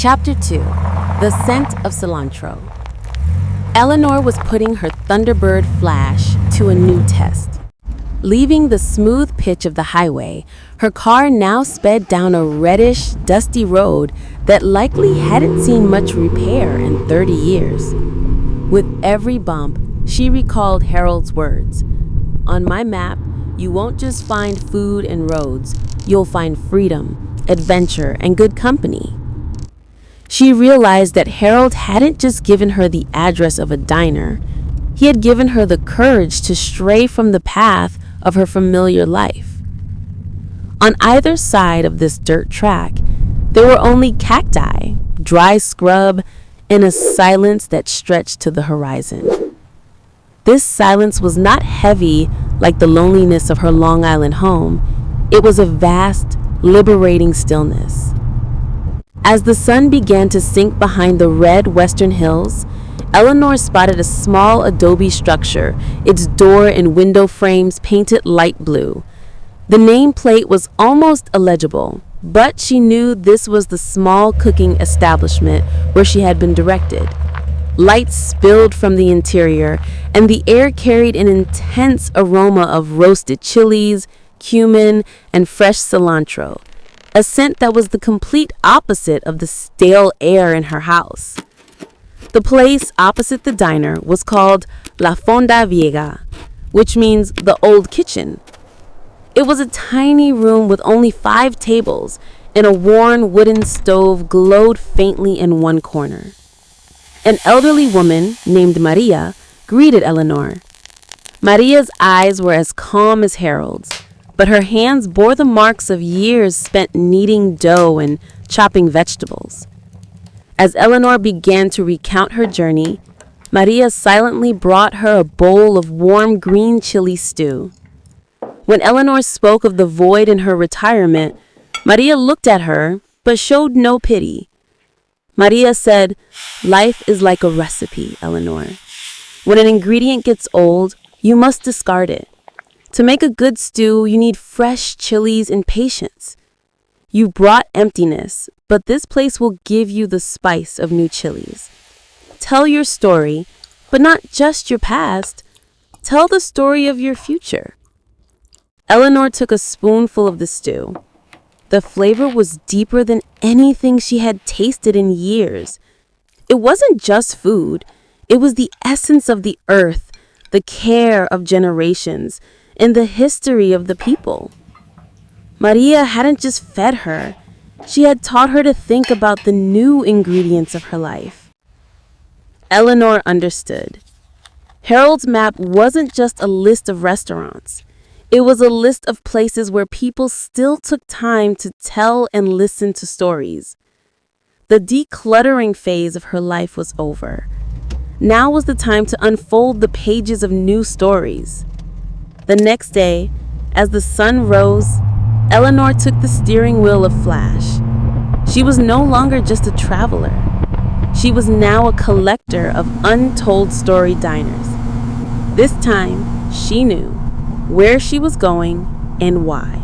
Chapter 2. The Scent of Cilantro. Eleanor was putting her Thunderbird Flash to a new test. Leaving the smooth pitch of the highway, her car now sped down a reddish, dusty road that likely hadn't seen much repair in 30 years. With every bump, she recalled Harold's words. "On my map, you won't just find food and roads, you'll find freedom, adventure, and good company." She realized that Harold hadn't just given her the address of a diner. He had given her the courage to stray from the path of her familiar life. On either side of this dirt track, there were only cacti, dry scrub, and a silence that stretched to the horizon. This silence was not heavy like the loneliness of her Long Island home. It was a vast, liberating stillness. As the sun began to sink behind the red western hills, Eleanor spotted a small adobe structure, its door and window frames painted light blue. The nameplate was almost illegible, but she knew this was the small cooking establishment where she had been directed. Lights spilled from the interior, and the air carried an intense aroma of roasted chilies, cumin, and fresh cilantro, a scent that was the complete opposite of the stale air in her house. The place opposite the diner was called La Fonda Vieja, which means the old kitchen. It was a tiny room with only 5 tables, and a worn wooden stove glowed faintly in one corner. An elderly woman named Maria greeted Eleanor. Maria's eyes were as calm as Harold's, but her hands bore the marks of years spent kneading dough and chopping vegetables. As Eleanor began to recount her journey, Maria silently brought her a bowl of warm green chili stew. When Eleanor spoke of the void in her retirement, Maria looked at her but showed no pity. Maria said, "Life is like a recipe, Eleanor. When an ingredient gets old, you must discard it. To make a good stew, you need fresh chilies and patience. You brought emptiness, but this place will give you the spice of new chilies. Tell your story, but not just your past. Tell the story of your future." Eleanor took a spoonful of the stew. The flavor was deeper than anything she had tasted in years. It wasn't just food. It was the essence of the earth, the care of generations, and the history of the people. Maria hadn't just fed her. She had taught her to think about the new ingredients of her life. Eleanor understood. Harold's map wasn't just a list of restaurants. It was a list of places where people still took time to tell and listen to stories. The decluttering phase of her life was over. Now was the time to unfold the pages of new stories. The next day, as the sun rose, Eleanor took the steering wheel of Flash. She was no longer just a traveler. She was now a collector of untold story diners. This time, she knew where she was going and why.